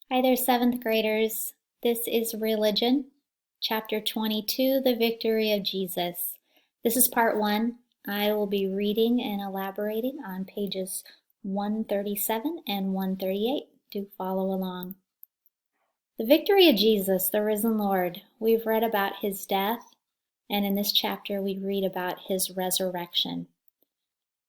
Hi there, seventh graders. This is Religion, Chapter 22, The Victory of Jesus. This is part 1. I will be reading and elaborating on pages 137 and 138. Do follow along. The victory of Jesus, the risen Lord. We've read about his death, and in this chapter we read about his resurrection.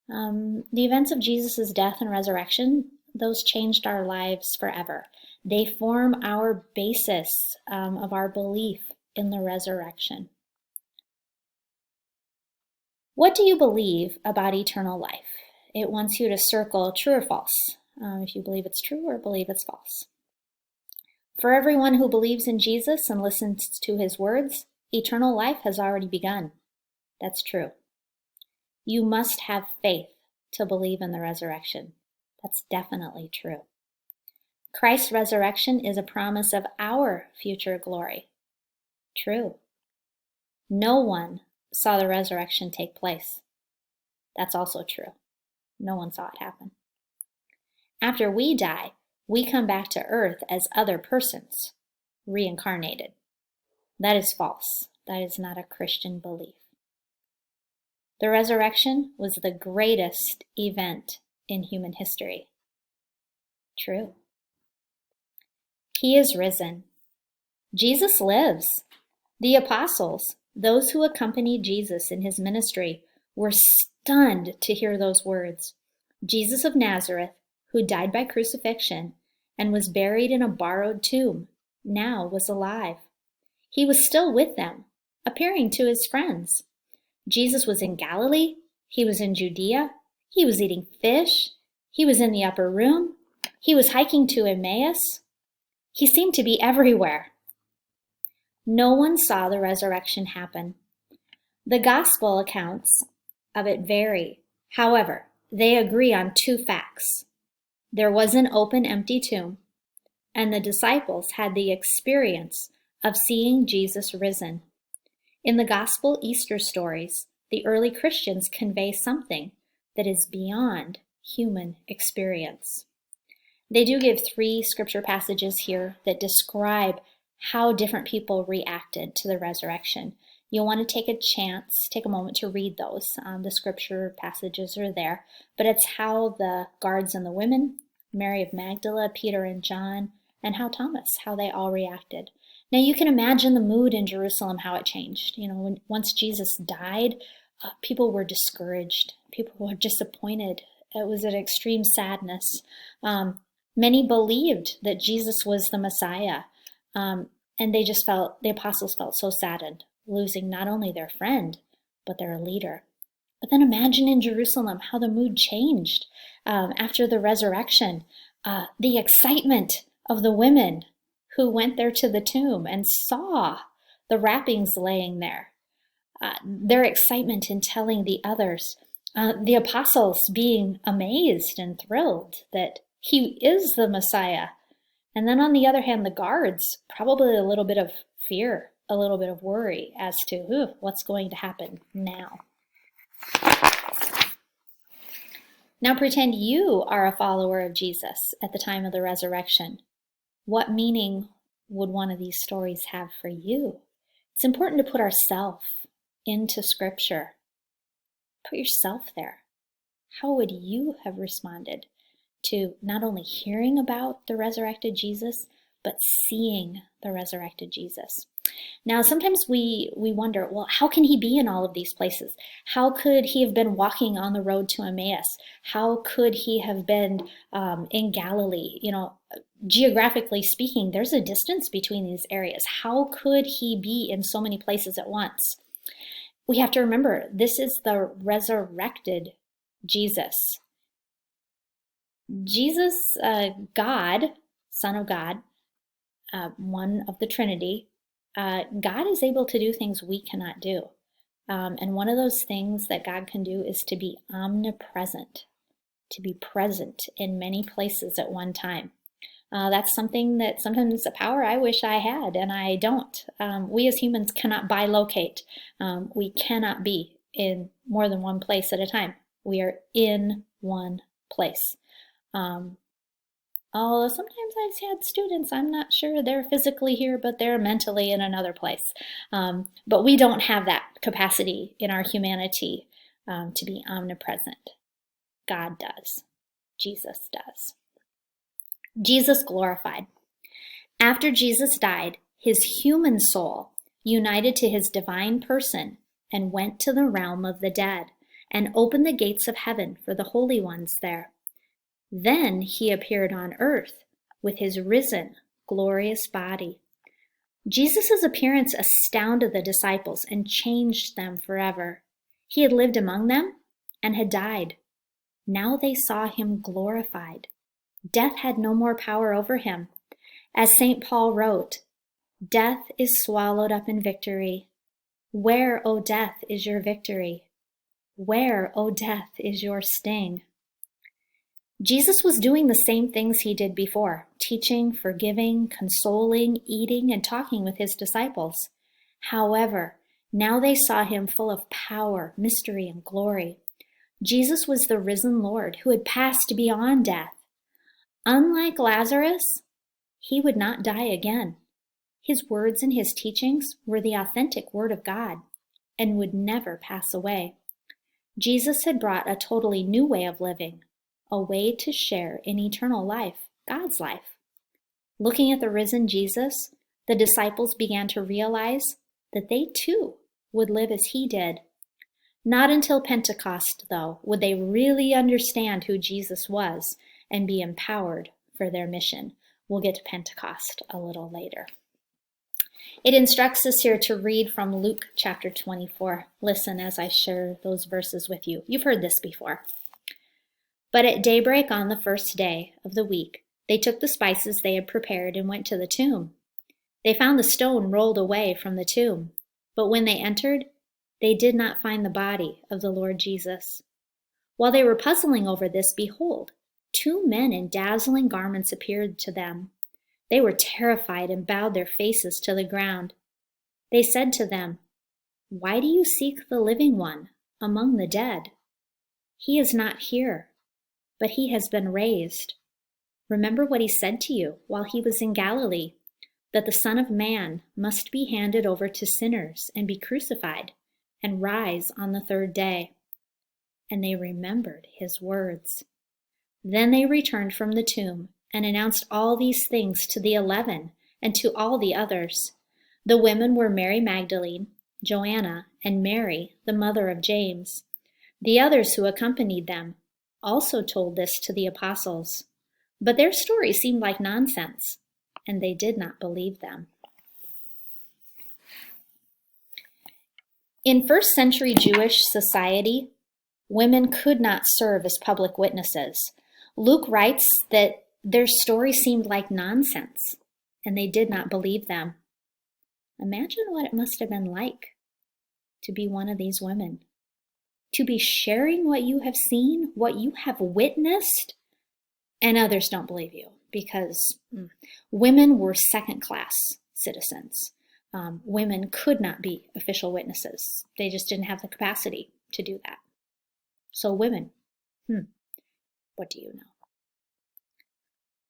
The events of Jesus' death and resurrection, those changed our lives forever. They form our basis of our belief in the resurrection. What do you believe about eternal life? It wants you to circle true or false, if you believe it's true or believe it's false. For everyone who believes in Jesus and listens to his words, eternal life has already begun. That's true. You must have faith to believe in the resurrection. That's definitely true. Christ's resurrection is a promise of our future glory. True. No one saw the resurrection take place. That's also true. No one saw it happen. After we die, we come back to earth as other persons, reincarnated. That is false. That is not a Christian belief. The resurrection was the greatest event in human history. True. He is risen. Jesus lives. The apostles, those who accompanied Jesus in his ministry, were stunned to hear those words. Jesus of Nazareth, who died by crucifixion and was buried in a borrowed tomb, now was alive. He was still with them, appearing to his friends. Jesus was in Galilee. He was in Judea. He was eating fish. He was in the upper room. He was hiking to Emmaus. He seemed to be everywhere. No one saw the resurrection happen. The gospel accounts of it vary. However, they agree on two facts. There was an open, empty tomb, and the disciples had the experience of seeing Jesus risen. In the gospel Easter stories, the early Christians convey something that is beyond human experience. They do give 3 scripture passages here that describe how different people reacted to the resurrection. You'll want to take a moment to read those. The scripture passages are there, but it's how the guards and the women, Mary of Magdala, Peter and John, and how they all reacted. Now you can imagine the mood in Jerusalem, how it changed. Once Jesus died, people were discouraged. People were disappointed. It was an extreme sadness. Many believed that Jesus was the Messiah, and the apostles felt so saddened, losing not only their friend, but their leader. But then imagine in Jerusalem how the mood changed after the resurrection. The excitement of the women who went there to the tomb and saw the wrappings laying there. Their excitement in telling the others. The apostles being amazed and thrilled that he is the Messiah. And then on the other hand, the guards, probably a little bit of fear, a little bit of worry as to what's going to happen now. Now pretend you are a follower of Jesus at the time of the resurrection. What meaning would one of these stories have for you? It's important to put ourselves into Scripture. Put yourself there. How would you have responded to not only hearing about the resurrected Jesus, but seeing the resurrected Jesus? Now, sometimes we wonder, well, how can he be in all of these places? How could he have been walking on the road to Emmaus? How could he have been in Galilee? Geographically speaking, there's a distance between these areas. How could he be in so many places at once? We have to remember, this is the resurrected Jesus. Jesus, God, Son of God, one of the Trinity, God is able to do things we cannot do. And one of those things that God can do is to be omnipresent, to be present in many places at one time. That's something that sometimes a power I wish I had, and I don't. We as humans cannot bilocate. We cannot be in more than one place at a time. We are in one place. Although sometimes I've had students, I'm not sure they're physically here, but they're mentally in another place. But we don't have that capacity in our humanity to be omnipresent. God does. Jesus does. Jesus glorified. After Jesus died, his human soul united to his divine person and went to the realm of the dead and opened the gates of heaven for the holy ones there. Then he appeared on earth with his risen, glorious body. Jesus' appearance astounded the disciples and changed them forever. He had lived among them and had died. Now they saw him glorified. Death had no more power over him. As St. Paul wrote, "Death is swallowed up in victory. Where, O death, is your victory? Where, O death, is your sting?" Jesus was doing the same things he did before, teaching, forgiving, consoling, eating, and talking with his disciples. However, now they saw him full of power, mystery, and glory. Jesus was the risen Lord who had passed beyond death. Unlike Lazarus, he would not die again. His words and his teachings were the authentic word of God and would never pass away. Jesus had brought a totally new way of living, a way to share in eternal life, God's life. Looking at the risen Jesus, the disciples began to realize that they too would live as he did. Not until Pentecost, though, would they really understand who Jesus was and be empowered for their mission. We'll get to Pentecost a little later. It instructs us here to read from Luke chapter 24. Listen as I share those verses with you. You've heard this before. But at daybreak on the first day of the week, they took the spices they had prepared and went to the tomb. They found the stone rolled away from the tomb, but when they entered, they did not find the body of the Lord Jesus. While they were puzzling over this, behold, two men in dazzling garments appeared to them. They were terrified and bowed their faces to the ground. They said to them, "Why do you seek the living one among the dead? He is not here, but he has been raised. Remember what he said to you while he was in Galilee, that the Son of Man must be handed over to sinners and be crucified and rise on the third day." And they remembered his words. Then they returned from the tomb and announced all these things to the 11 and to all the others. The women were Mary Magdalene, Joanna, and Mary, the mother of James. The others who accompanied them also told this to the apostles. But their story seemed like nonsense, and they did not believe them. In first century Jewish society, women could not serve as public witnesses. Luke writes that their story seemed like nonsense, and they did not believe them. Imagine what it must have been like to be one of these women, to be sharing what you have seen, what you have witnessed, and others don't believe you because women were second-class citizens. Women could not be official witnesses. They just didn't have the capacity to do that. So women, what do you know?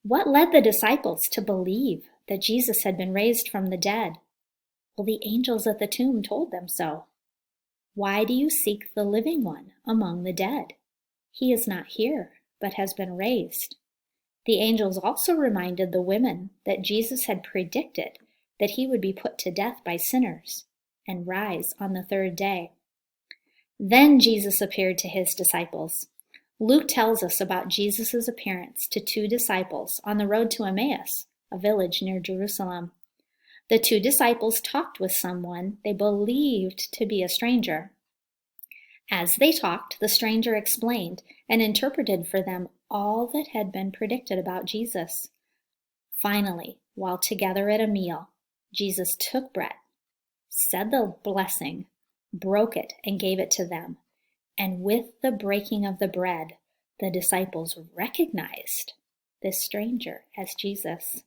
What led the disciples to believe that Jesus had been raised from the dead? Well, the angels at the tomb told them so. Why do you seek the living one among the dead? He is not here, but has been raised. The angels also reminded the women that Jesus had predicted that he would be put to death by sinners and rise on the third day. Then Jesus appeared to his disciples. Luke tells us about Jesus' appearance to two disciples on the road to Emmaus, a village near Jerusalem. The two disciples talked with someone they believed to be a stranger. As they talked, the stranger explained and interpreted for them all that had been predicted about Jesus. Finally, while together at a meal, Jesus took bread, said the blessing, broke it, and gave it to them. And with the breaking of the bread, the disciples recognized this stranger as Jesus.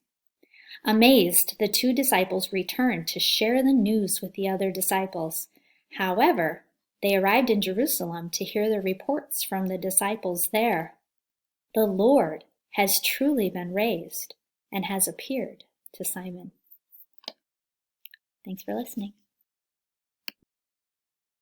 Amazed, the two disciples returned to share the news with the other disciples. However, they arrived in Jerusalem to hear the reports from the disciples there. The Lord has truly been raised and has appeared to Simon. Thanks for listening.